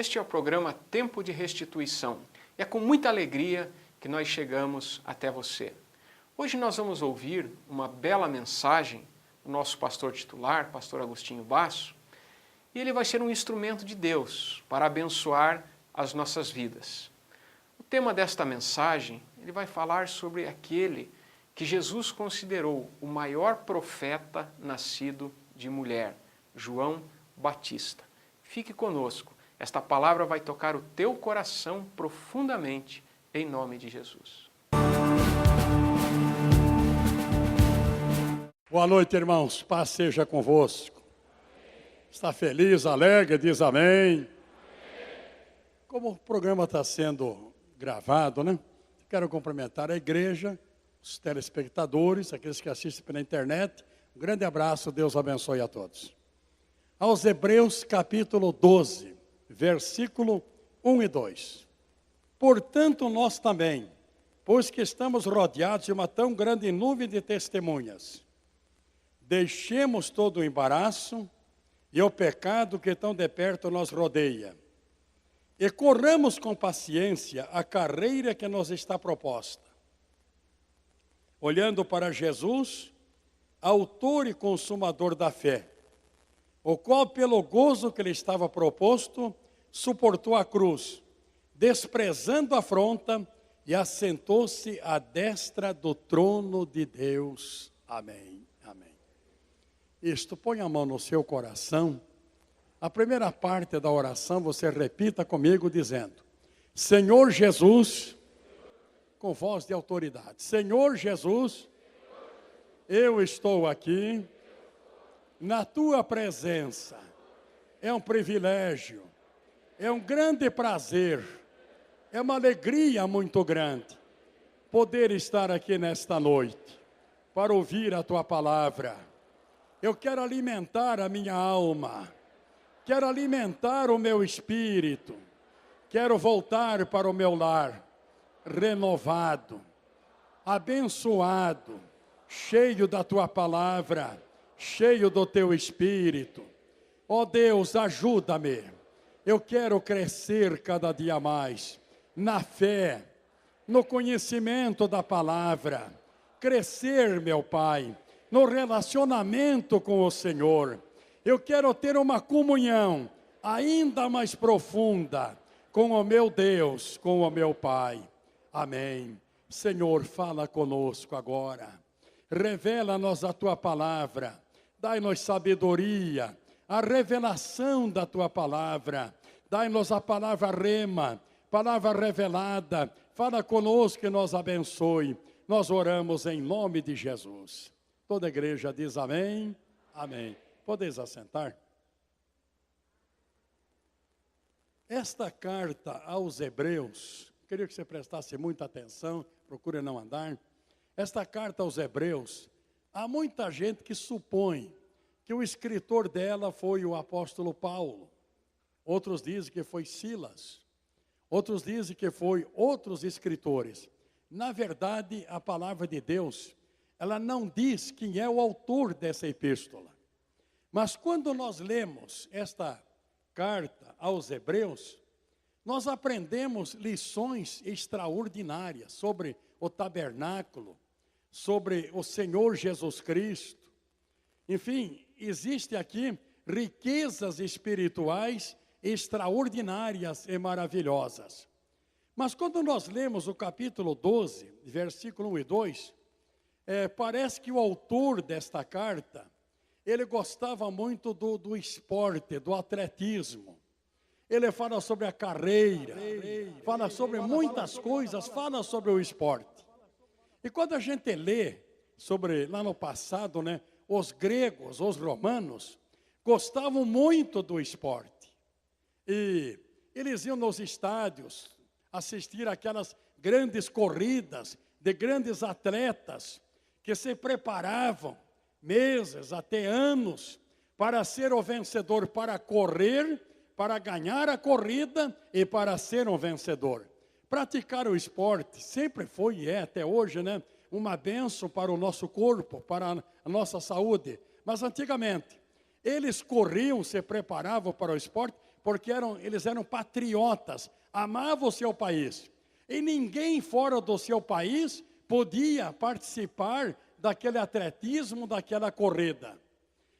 Este é o programa Tempo de Restituição. E é com muita alegria que nós chegamos até você. Hoje nós vamos ouvir uma bela mensagem do nosso pastor titular, pastor Agostinho Basso, e ele vai ser um instrumento de Deus para abençoar as nossas vidas. O tema desta mensagem, ele vai falar sobre aquele que Jesus considerou o maior profeta nascido de mulher, João Batista. Fique conosco, esta palavra vai tocar o teu coração profundamente, em nome de Jesus. Boa noite, irmãos. Paz seja convosco. Está feliz, alegre, diz amém. Como o programa está sendo gravado, né? Quero cumprimentar a igreja, os telespectadores, aqueles que assistem pela internet. Um grande abraço, Deus abençoe a todos. Aos Hebreus capítulo 12, versículo 1 e 2. Portanto, nós também, pois que estamos rodeados de uma tão grande nuvem de testemunhas, deixemos todo o embaraço e o pecado que tão de perto nos rodeia, e corramos com paciência a carreira que nos está proposta, olhando para Jesus, autor e consumador da fé, o qual, pelo gozo que lhe estava proposto, suportou a cruz, desprezando a afronta, e assentou-se à destra do trono de Deus. Amém. Amém. Isto, põe a mão no seu coração. A primeira parte da oração você repita comigo dizendo: Senhor Jesus, com voz de autoridade, Senhor Jesus, eu estou aqui na tua presença. É um privilégio, é um grande prazer, é uma alegria muito grande poder estar aqui nesta noite para ouvir a tua palavra. Eu quero alimentar a minha alma, quero alimentar o meu espírito, quero voltar para o meu lar renovado, abençoado, cheio da tua palavra, cheio do teu espírito. Ó Deus, ajuda-me. Eu quero crescer cada dia mais na fé, no conhecimento da palavra, crescer, meu Pai, no relacionamento com o Senhor. Eu quero ter uma comunhão ainda mais profunda com o meu Deus, com o meu Pai. Amém. Senhor, fala conosco agora. Revela-nos a tua palavra. Dai-nos sabedoria, a revelação da tua palavra. Dai-nos a palavra rema, palavra revelada. Fala conosco e nos abençoe. Nós oramos em nome de Jesus. Toda a igreja diz amém. Amém. Podeis assentar? Esta carta aos Hebreus, queria que você prestasse muita atenção, procure não andar. Esta carta aos Hebreus, há muita gente que supõe que o escritor dela foi o apóstolo Paulo. Outros dizem que foi Silas. Outros dizem que foi outros escritores. Na verdade, a palavra de Deus, ela não diz quem é o autor dessa epístola. Mas quando nós lemos esta carta aos Hebreus, nós aprendemos lições extraordinárias sobre o tabernáculo, sobre o Senhor Jesus Cristo. Enfim, existe aqui riquezas espirituais extraordinárias e maravilhosas. Mas quando nós lemos o capítulo 12, versículo 1 e 2, parece que o autor desta carta, ele gostava muito do esporte, do atletismo. Ele fala sobre a carreira, fala sobre muitas coisas, fala sobre o esporte. E quando a gente lê sobre, lá no passado, né, os gregos, os romanos, gostavam muito do esporte. E eles iam nos estádios assistir aquelas grandes corridas de grandes atletas que se preparavam meses, até anos, para ser o vencedor, para correr, para ganhar a corrida e para ser um vencedor. Praticar o esporte sempre foi e é até hoje, né, uma bênção para o nosso corpo, para a nossa saúde. Mas antigamente, eles corriam, se preparavam para o esporte, porque eles eram patriotas, amavam o seu país. E ninguém fora do seu país podia participar daquele atletismo, daquela corrida.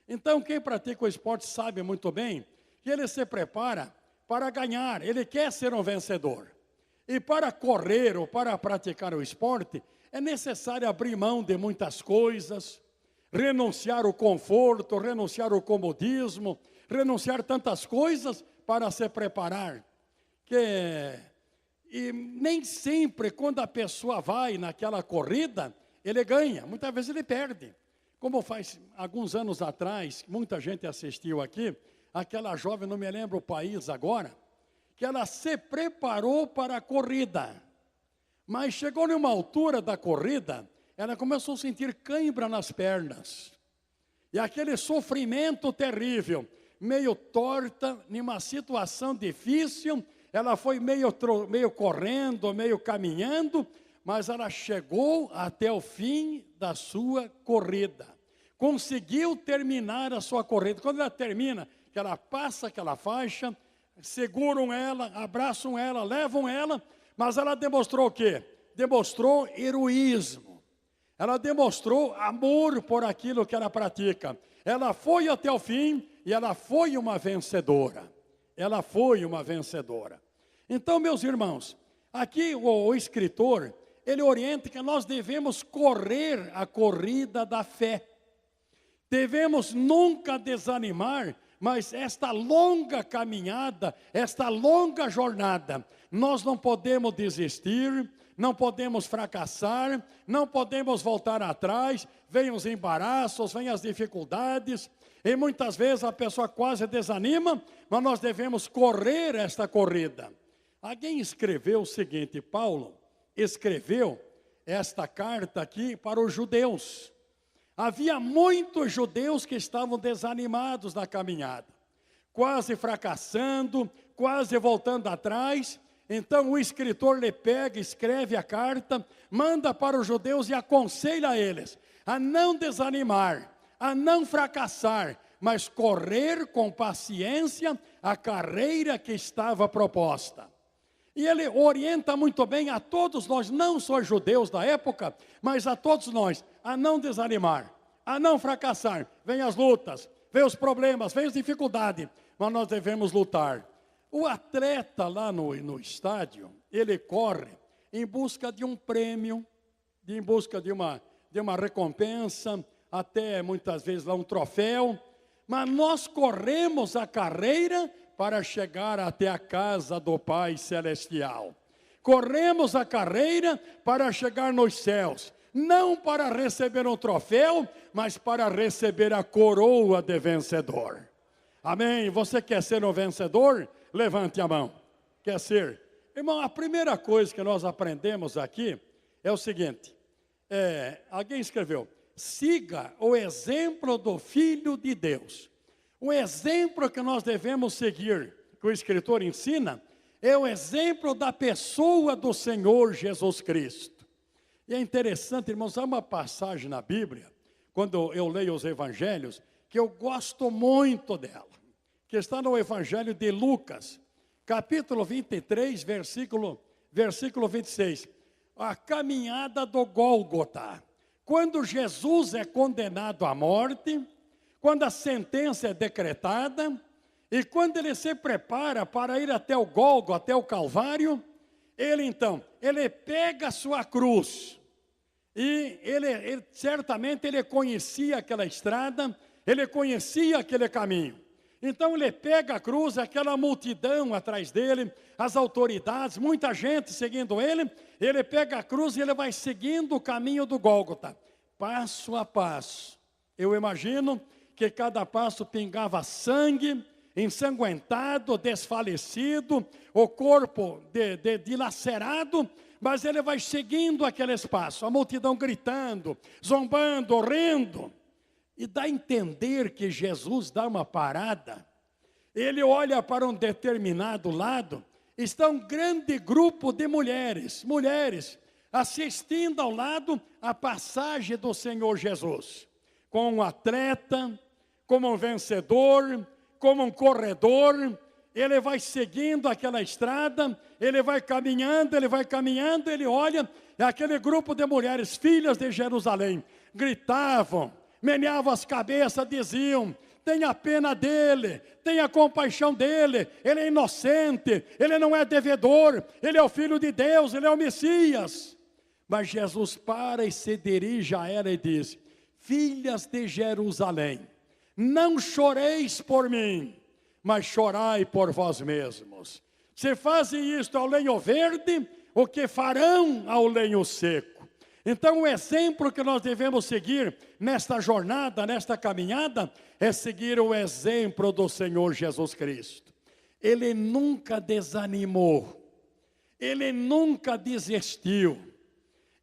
Então, quem pratica o esporte sabe muito bem que ele se prepara para ganhar, ele quer ser um vencedor. E para correr ou para praticar o esporte, é necessário abrir mão de muitas coisas, renunciar ao conforto, renunciar ao comodismo, renunciar tantas coisas para se preparar. E nem sempre, quando a pessoa vai naquela corrida, ele ganha, muitas vezes ele perde. Como faz alguns anos atrás, muita gente assistiu aqui, aquela jovem, não me lembro o país agora, que ela se preparou para a corrida. Mas chegou numa altura da corrida, ela começou a sentir cãibra nas pernas. E aquele sofrimento terrível, meio torta, numa situação difícil, ela foi meio correndo, meio caminhando, mas ela chegou até o fim da sua corrida. Conseguiu terminar a sua corrida. Quando ela termina, que ela passa aquela faixa, seguram ela, abraçam ela, levam ela, mas ela demonstrou o quê? Demonstrou heroísmo. Ela demonstrou amor por aquilo que ela pratica. Ela foi até o fim e ela foi uma vencedora. Ela foi uma vencedora. Então, meus irmãos, aqui o escritor, ele orienta que nós devemos correr a corrida da fé. Devemos nunca desanimar, mas esta longa caminhada, esta longa jornada, nós não podemos desistir, não podemos fracassar, não podemos voltar atrás, vêm os embaraços, vêm as dificuldades, e muitas vezes a pessoa quase desanima, mas nós devemos correr esta corrida. Alguém escreveu o seguinte, Paulo escreveu esta carta aqui para os judeus. Havia muitos judeus que estavam desanimados na caminhada, quase fracassando, quase voltando atrás. Então o escritor lhe pega, escreve a carta, manda para os judeus e aconselha eles a não desanimar, a não fracassar, mas correr com paciência a carreira que estava proposta. E ele orienta muito bem a todos nós, não só judeus da época, mas a todos nós, a não desanimar, a não fracassar. Vem as lutas, vem os problemas, vem as dificuldades, mas nós devemos lutar. O atleta lá no estádio, ele corre em busca de um prêmio, em busca de uma recompensa, até muitas vezes lá um troféu, mas nós corremos a carreira para chegar até a casa do Pai Celestial. Corremos a carreira para chegar nos céus, não para receber um troféu, mas para receber a coroa de vencedor. Amém? Você quer ser um vencedor? Levante a mão. Quer ser? Irmão, a primeira coisa que nós aprendemos aqui é o seguinte, alguém escreveu, siga o exemplo do Filho de Deus. O exemplo que nós devemos seguir, que o escritor ensina, é o exemplo da pessoa do Senhor Jesus Cristo. E é interessante, irmãos, há uma passagem na Bíblia, quando eu leio os evangelhos, que eu gosto muito dela, que está no Evangelho de Lucas, capítulo 23, versículo 26. A caminhada do Gólgota. Quando Jesus é condenado à morte, quando a sentença é decretada, e quando ele se prepara para ir até o Gólgota, até o Calvário, ele pega a sua cruz, e certamente ele conhecia aquela estrada, ele conhecia aquele caminho. Então ele pega a cruz, aquela multidão atrás dele, as autoridades, muita gente seguindo ele pega a cruz e ele vai seguindo o caminho do Gólgota, passo a passo. Eu imagino que cada passo pingava sangue, ensanguentado, desfalecido, o corpo dilacerado, mas ele vai seguindo aquele espaço, a multidão gritando, zombando, rindo. E dá a entender que Jesus dá uma parada, ele olha para um determinado lado, está um grande grupo de mulheres assistindo ao lado a passagem do Senhor Jesus, com um atleta, como um vencedor, como um corredor, ele vai seguindo aquela estrada, ele vai caminhando, ele olha, e aquele grupo de mulheres, filhas de Jerusalém, gritavam, meneavam as cabeças, diziam: tenha pena dele, tenha compaixão dele, ele é inocente, ele não é devedor, ele é o Filho de Deus, ele é o Messias. Mas Jesus para e se dirige a ela e diz: filhas de Jerusalém, não choreis por mim, mas chorai por vós mesmos. Se fazem isto ao lenho verde, o que farão ao lenho seco? Então o exemplo que nós devemos seguir nesta jornada, nesta caminhada, é seguir o exemplo do Senhor Jesus Cristo. Ele nunca desanimou, ele nunca desistiu,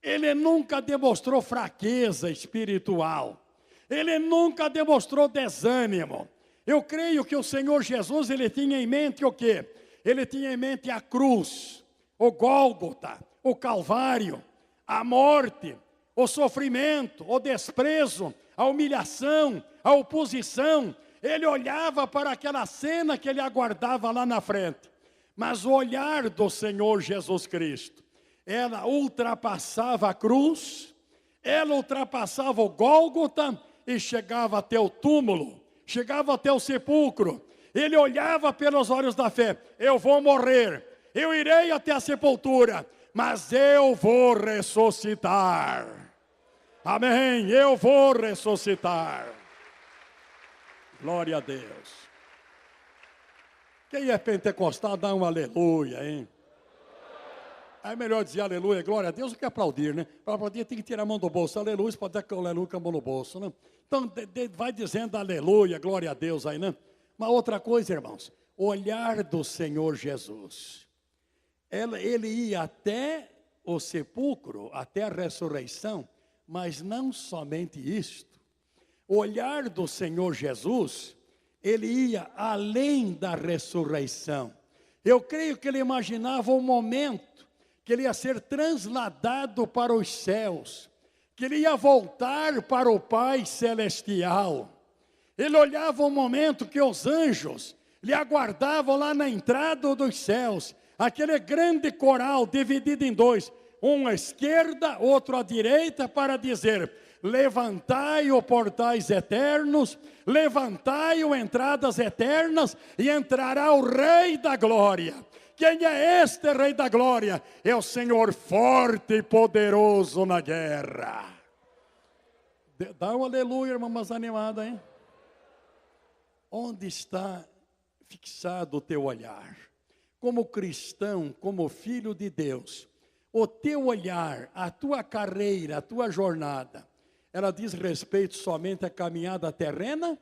ele nunca demonstrou fraqueza espiritual, ele nunca demonstrou desânimo. Eu creio que o Senhor Jesus, ele tinha em mente o quê? Ele tinha em mente a cruz, o Gólgota, o Calvário, a morte, o sofrimento, o desprezo, a humilhação, a oposição. Ele olhava para aquela cena que ele aguardava lá na frente. Mas o olhar do Senhor Jesus Cristo, ela ultrapassava a cruz, ela ultrapassava o Gólgota e chegava até o túmulo, chegava até o sepulcro. Ele olhava pelos olhos da fé: eu vou morrer, eu irei até a sepultura, mas eu vou ressuscitar. Amém, eu vou ressuscitar. Glória a Deus. Quem é pentecostal, dá um aleluia, hein? É melhor dizer aleluia, glória a Deus, do que aplaudir, né? Para aplaudir tem que tirar a mão do bolso. Aleluia, você pode dizer que aleluia com a mão no bolso, né? Então, vai dizendo aleluia, glória a Deus aí, né? Uma outra coisa, irmãos, o olhar do Senhor Jesus. Ele ia até o sepulcro, até a ressurreição, mas não somente isto. O olhar do Senhor Jesus, ele ia além da ressurreição. Eu creio que ele imaginava o momento que ele ia ser transladado para os céus, que ele ia voltar para o Pai Celestial. Ele olhava o momento que os anjos lhe aguardavam lá na entrada dos céus, aquele grande coral dividido em dois, um à esquerda, outro à direita, para dizer: levantai-o portais eternos, levantai-o entradas eternas, e entrará o Rei da Glória. Quem é este Rei da Glória? É o Senhor forte e poderoso na guerra. Dá um aleluia, irmã, mais animada, hein? Onde está fixado o teu olhar? Como cristão, como filho de Deus, o teu olhar, a tua carreira, a tua jornada, ela diz respeito somente à caminhada terrena?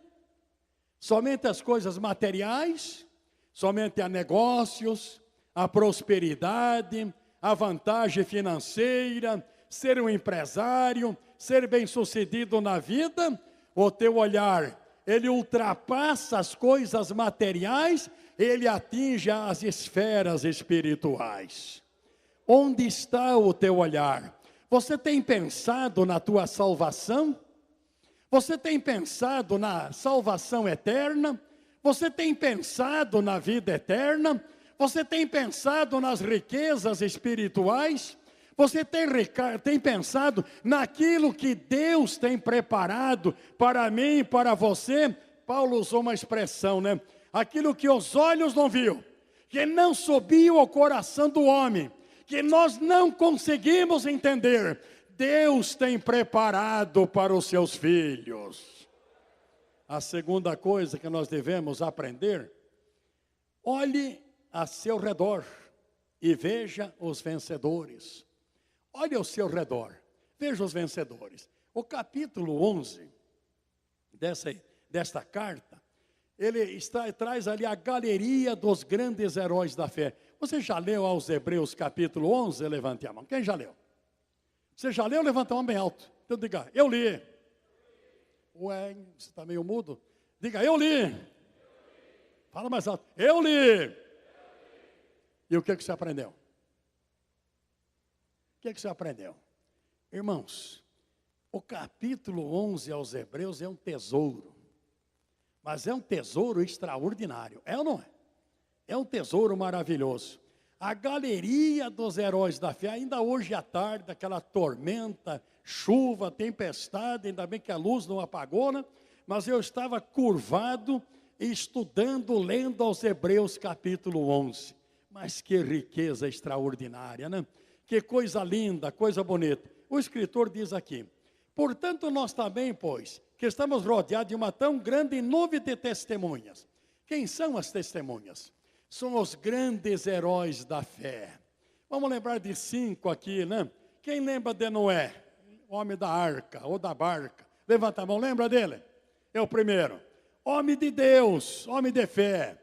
Somente às coisas materiais? Somente a negócios, a prosperidade, a vantagem financeira, ser um empresário, ser bem-sucedido na vida? O teu olhar, ele ultrapassa as coisas materiais, ele atinge as esferas espirituais. Onde está o teu olhar? Você tem pensado na tua salvação? Você tem pensado na salvação eterna? Você tem pensado na vida eterna? Você tem pensado nas riquezas espirituais? Você tem pensado naquilo que Deus tem preparado para mim e para você? Paulo usou uma expressão, né? Aquilo que os olhos não viu, que não subiu ao coração do homem, que nós não conseguimos entender, Deus tem preparado para os seus filhos. A segunda coisa que nós devemos aprender: olhe a seu redor e veja os vencedores. Olhe ao seu redor, veja os vencedores. O capítulo 11 desta carta, ele traz ali a galeria dos grandes heróis da fé. Você já leu aos Hebreus capítulo 11? Levante a mão. Quem já leu? Você já leu? Levanta a mão bem alto. Então diga: eu li. Ué, você está meio mudo? Diga: eu li. Fala mais alto: eu li. E o que você aprendeu? O que você aprendeu? Irmãos, o capítulo 11 aos Hebreus é um tesouro. Mas é um tesouro extraordinário. É ou não é? É um tesouro maravilhoso. A galeria dos heróis da fé, ainda hoje à tarde, aquela tormenta, chuva, tempestade, ainda bem que a luz não apagou, né? Mas eu estava curvado, estudando, lendo aos Hebreus capítulo 11. Mas que riqueza extraordinária, né? Que coisa linda, coisa bonita. O escritor diz aqui: portanto nós também, pois, que estamos rodeados de uma tão grande nuvem de testemunhas. Quem são as testemunhas? São os grandes heróis da fé. Vamos lembrar de 5 aqui, né? Quem lembra de Noé? Homem da arca ou da barca. Levanta a mão, lembra dele? É o primeiro. Homem de Deus, homem de fé.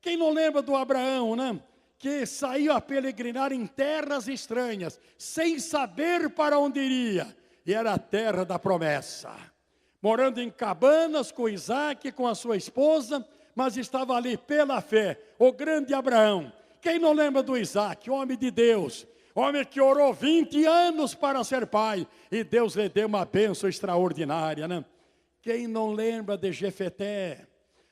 Quem não lembra do Abraão, né? Que saiu a peregrinar em terras estranhas, sem saber para onde iria. E era a terra da promessa. Morando em cabanas com Isaac, com a sua esposa, mas estava ali pela fé, o grande Abraão. Quem não lembra do Isaac, homem de Deus, homem que orou 20 anos para ser pai, e Deus lhe deu uma bênção extraordinária, né? Quem não lembra de Jefeté,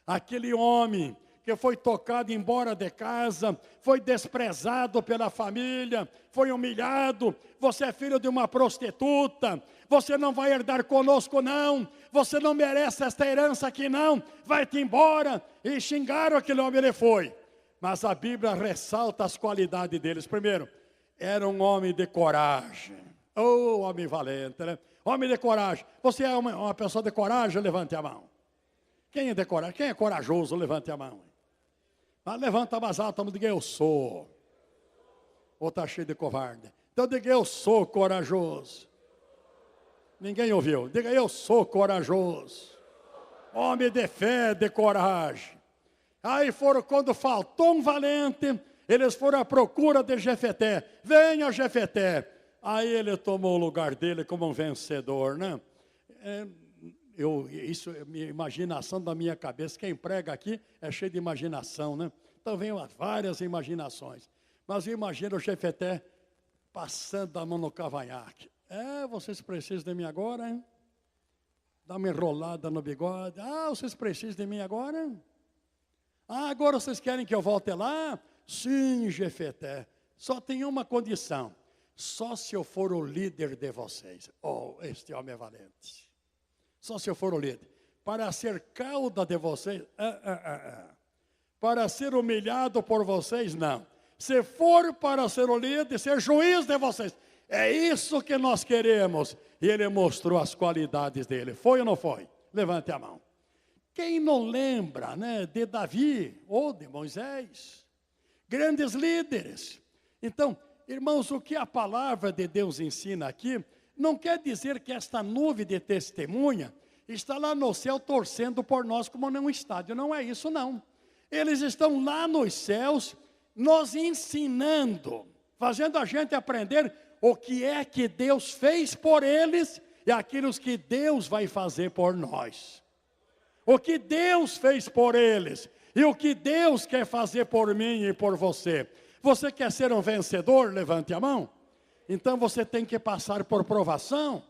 aquele homem que foi tocado embora de casa, foi desprezado pela família, foi humilhado, você é filho de uma prostituta, você não vai herdar conosco não, você não merece esta herança aqui não, vai-te embora, e xingaram aquele homem, ele foi. Mas a Bíblia ressalta as qualidades deles. Primeiro, era um homem de coragem, homem valente, né? Homem de coragem. Você é uma pessoa de coragem? Levante a mão. Quem é de coragem? Quem é corajoso? Levante a mão. Mas levanta mais alto, diga eu sou. Ou está cheio de covarde? Então diga eu sou corajoso. Ninguém ouviu. Diga eu sou corajoso. Homem de fé, de coragem. Aí foram, quando faltou um valente, eles foram à procura de Jefeté. Venha Jefeté. Aí ele tomou o lugar dele como um vencedor, né? Isso é minha imaginação da minha cabeça. Quem prega aqui é cheio de imaginação, né? Então vem várias imaginações. Mas eu imagino o Jefeté passando a mão no cavanhaque. Vocês precisam de mim agora, hein? Dá uma enrolada no bigode. Vocês precisam de mim agora? Agora vocês querem que eu volte lá? Sim, Jefeté. Só tem uma condição. Só se eu for o líder de vocês. Este homem é valente. Só se eu for o líder. Para ser cauda de vocês, para ser humilhado por vocês, não. Se for para ser o líder, ser juiz de vocês, é isso que nós queremos. E ele mostrou as qualidades dele. Foi ou não foi? Levante a mão. Quem não lembra, né, de Davi ou de Moisés? Grandes líderes. Então, irmãos, o que a palavra de Deus ensina aqui, não quer dizer que esta nuvem de testemunha está lá no céu torcendo por nós como num estádio. Não é isso, não. Eles estão lá nos céus, nos ensinando, fazendo a gente aprender o que é que Deus fez por eles e aquilo que Deus vai fazer por nós. O que Deus fez por eles e o que Deus quer fazer por mim e por você. Você quer ser um vencedor? Levante a mão. Então você tem que passar por provação.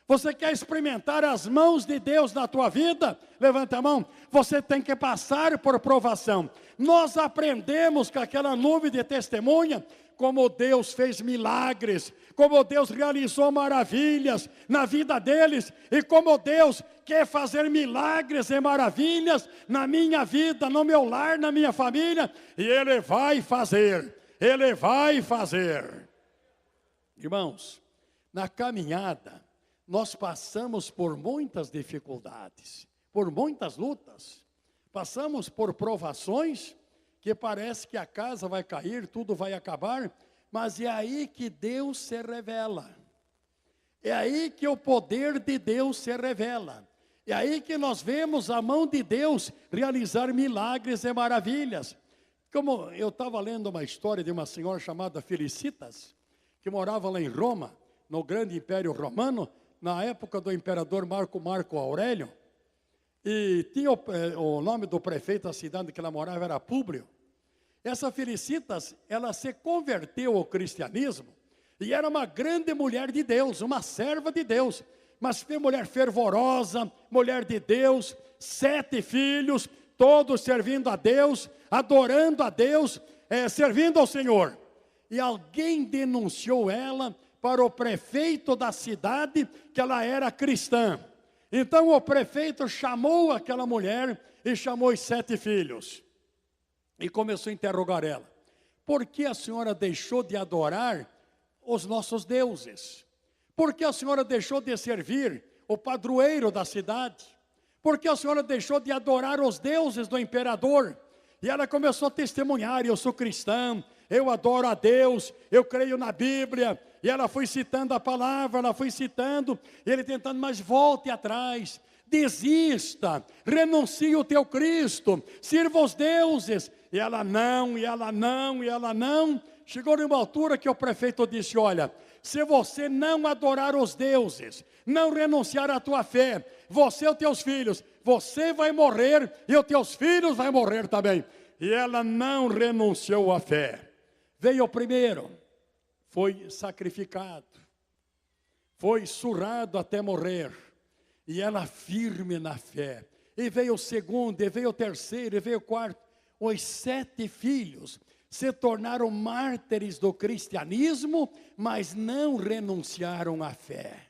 Você quer experimentar as mãos de Deus na tua vida? Levanta a mão. Você tem que passar por provação. Nós aprendemos com aquela nuvem de testemunha como Deus fez milagres, como Deus realizou maravilhas na vida deles, e como Deus quer fazer milagres e maravilhas na minha vida, no meu lar, na minha família, e Ele vai fazer, Ele vai fazer. Irmãos, na caminhada, nós passamos por muitas dificuldades, por muitas lutas, passamos por provações, que parece que a casa vai cair, tudo vai acabar, mas é aí que Deus se revela. É aí que o poder de Deus se revela. É aí que nós vemos a mão de Deus realizar milagres e maravilhas. Como eu estava lendo uma história de uma senhora chamada Felicitas, que morava lá em Roma, no grande Império Romano, na época do imperador Marco Aurélio, e tinha o nome do prefeito da cidade que ela morava era Públio. Essa Felicitas, ela se converteu ao cristianismo e era uma grande mulher de Deus, uma serva de Deus, mas foi mulher fervorosa, mulher de Deus, 7 filhos, todos servindo a Deus, adorando a Deus, servindo ao Senhor. E alguém denunciou ela para o prefeito da cidade que ela era cristã. Então o prefeito chamou aquela mulher e chamou os 7 filhos. E começou a interrogar ela. Por que a senhora deixou de adorar os nossos deuses? Por que a senhora deixou de servir o padroeiro da cidade? Por que a senhora deixou de adorar os deuses do imperador? E ela começou a testemunhar: eu sou cristã, eu adoro a Deus, eu creio na Bíblia. E ela foi citando a palavra, ela foi citando, ele tentando, mas volte atrás, desista, renuncie o teu Cristo, sirva os deuses. E ela não, e ela não, e ela não. Chegou numa altura que o prefeito disse: olha, se você não adorar os deuses, não renunciar à tua fé, você e os teus filhos, você vai morrer e os teus filhos vão morrer também. E ela não renunciou à fé. Veio o primeiro, foi sacrificado, foi surrado até morrer, e ela firme na fé. E veio o segundo, e veio o terceiro, e veio o quarto. Os 7 filhos se tornaram mártires do cristianismo, mas não renunciaram à fé.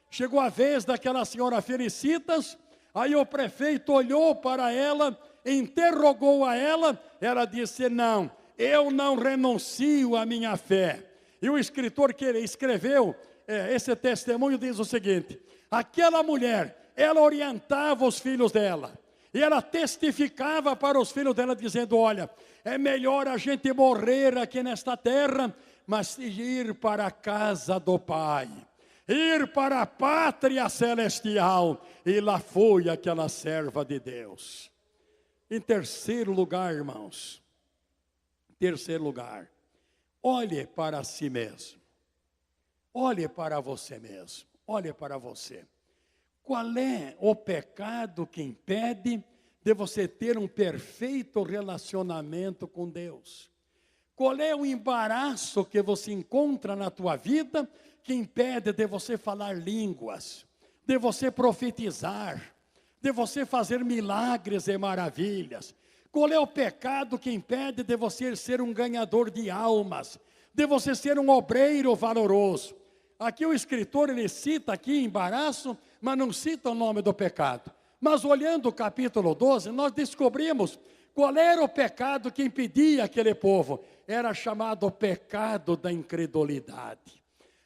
Chegou a vez daquela senhora Felicitas, aí o prefeito olhou para ela, interrogou a ela, ela disse: não, eu não renuncio à minha fé. E o escritor que ele escreveu esse testemunho diz o seguinte: aquela mulher, ela orientava os filhos dela, e ela testificava para os filhos dela dizendo: olha, é melhor a gente morrer aqui nesta terra, mas ir para a casa do Pai, ir para a pátria celestial. E lá foi aquela serva de Deus. Em terceiro lugar, irmãos, terceiro lugar, olhe para si mesmo, olhe para você mesmo, olhe para você. Qual é o pecado que impede de você ter um perfeito relacionamento com Deus? Qual é o embaraço que você encontra na tua vida que impede de você falar línguas, de você profetizar, de você fazer milagres e maravilhas? Qual é o pecado que impede de você ser um ganhador de almas, de você ser um obreiro valoroso? Aqui o escritor, ele cita aqui embaraço, mas não cita o nome do pecado. Mas olhando o capítulo 12, nós descobrimos qual era o pecado que impedia aquele povo. Era chamado pecado da incredulidade.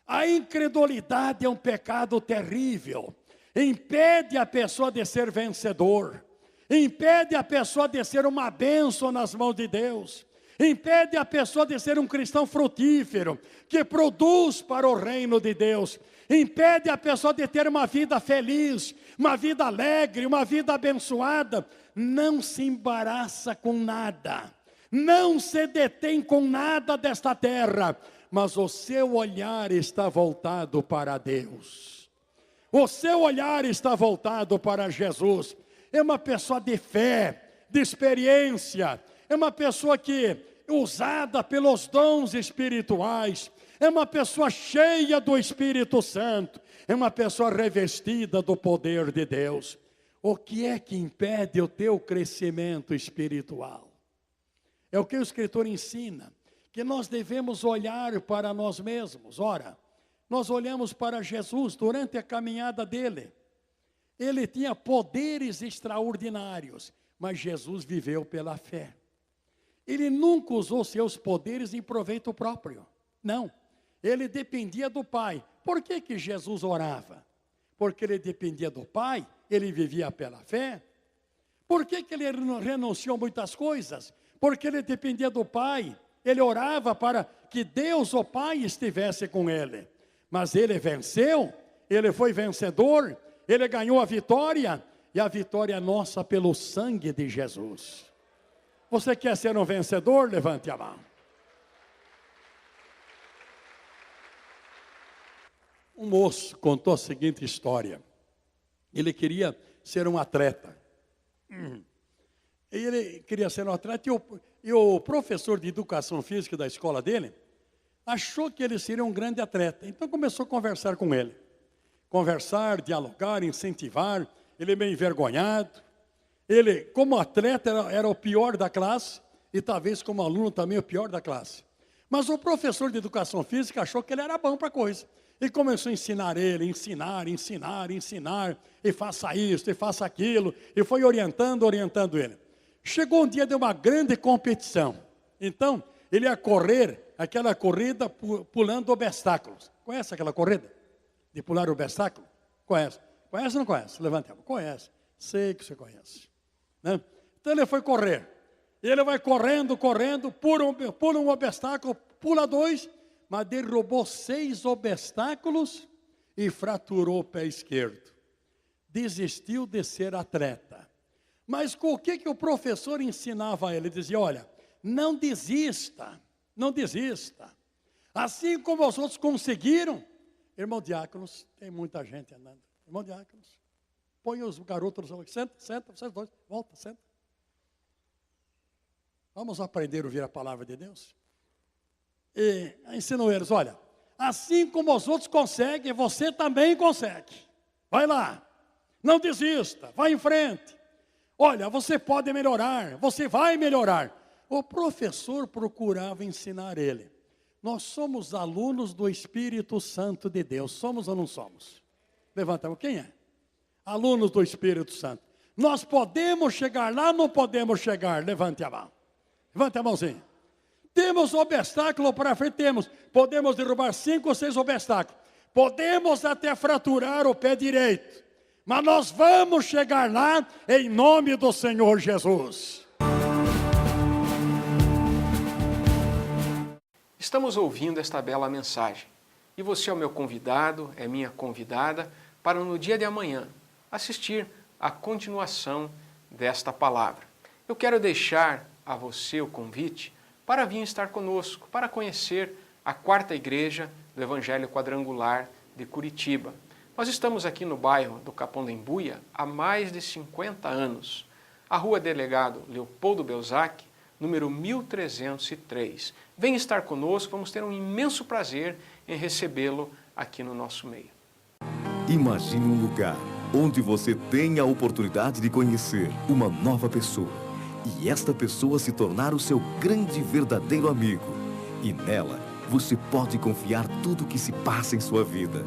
A incredulidade é um pecado terrível. Impede a pessoa de ser vencedor. Impede a pessoa de ser uma bênção nas mãos de Deus. Impede a pessoa de ser um cristão frutífero, que produz para o reino de Deus. Impede a pessoa de ter uma vida feliz, uma vida alegre, uma vida abençoada. Não se embaraça com nada, não se detém com nada desta terra, mas o seu olhar está voltado para Deus. O seu olhar está voltado para Jesus. É uma pessoa de fé, de experiência, é uma pessoa que usada pelos dons espirituais, é uma pessoa cheia do Espírito Santo, é uma pessoa revestida do poder de Deus. O que é que impede o teu crescimento espiritual? É o que o escritor ensina, que nós devemos olhar para nós mesmos. Ora, nós olhamos para Jesus durante a caminhada dele. Ele tinha poderes extraordinários, mas Jesus viveu pela fé. Ele nunca usou seus poderes em proveito próprio. Não, ele dependia do Pai. Por que que Jesus orava? Porque ele dependia do Pai, ele vivia pela fé. Por que que ele renunciou a muitas coisas? Porque ele dependia do Pai. Ele orava para que Deus, o Pai, estivesse com ele. Mas ele venceu, ele foi vencedor, ele ganhou a vitória, e a vitória é nossa pelo sangue de Jesus. Você quer ser um vencedor? Levante a mão. Um moço contou a seguinte história. Ele queria ser um atleta. Ele queria ser um atleta e o professor de educação física da escola dele achou que ele seria um grande atleta. Então começou a conversar com ele. Conversar, dialogar, incentivar. Ele meio envergonhado. ele, como atleta, era o pior da classe, e talvez como aluno também o pior da classe. Mas o professor de educação física achou que ele era bom para a coisa. E começou a ensinar ele, ensinar, e faça isso, e faça aquilo, e foi orientando ele. Chegou um dia de uma grande competição. Então, ele ia correr aquela corrida pulando obstáculos. Conhece aquela corrida? De pular o obstáculo? Conhece? Conhece ou não conhece? Levanta a mão. Conhece. Sei que você conhece. Né? Então, ele foi correr. E ele vai correndo, pula um obstáculo, pula 2, mas derrubou 6 obstáculos e fraturou o pé esquerdo. Desistiu de ser atleta. Mas com o que o professor ensinava a ele? Ele dizia, olha, não desista. Assim como os outros conseguiram, irmão diáconos, tem muita gente andando. Irmão diáconos, põe os garotos, senta, vocês dois, volta, senta. Vamos aprender a ouvir a palavra de Deus? E ensinou eles, olha, assim como os outros conseguem, você também consegue. Vai lá, não desista, vai em frente. Olha, você pode melhorar, você vai melhorar. O professor procurava ensinar ele. Nós somos alunos do Espírito Santo de Deus. Somos ou não somos? Levanta a mão. Quem é? Alunos do Espírito Santo. Nós podemos chegar lá, não podemos chegar. Levante a mão. Levante a mãozinha. Temos obstáculo para frente? Temos. Podemos derrubar 5 ou 6 obstáculos. Podemos até fraturar o pé direito. Mas nós vamos chegar lá em nome do Senhor Jesus. Estamos ouvindo esta bela mensagem. E você é o meu convidado, é minha convidada, para no dia de amanhã assistir à continuação desta palavra. Eu quero deixar a você o convite para vir estar conosco, para conhecer a 4ª Igreja do Evangelho Quadrangular de Curitiba. Nós estamos aqui no bairro do Capão da Embuia há mais de 50 anos. A Rua Delegado Leopoldo Belzac, número 1303. Venha estar conosco, vamos ter um imenso prazer em recebê-lo aqui no nosso meio. Imagine um lugar onde você tem a oportunidade de conhecer uma nova pessoa. E esta pessoa se tornar o seu grande e verdadeiro amigo. E nela, você pode confiar tudo o que se passa em sua vida.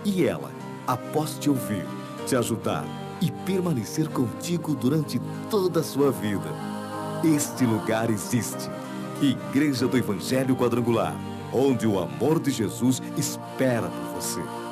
E ela, após te ouvir, te ajudar e permanecer contigo durante toda a sua vida. Este lugar existe. Igreja do Evangelho Quadrangular, onde o amor de Jesus espera por você.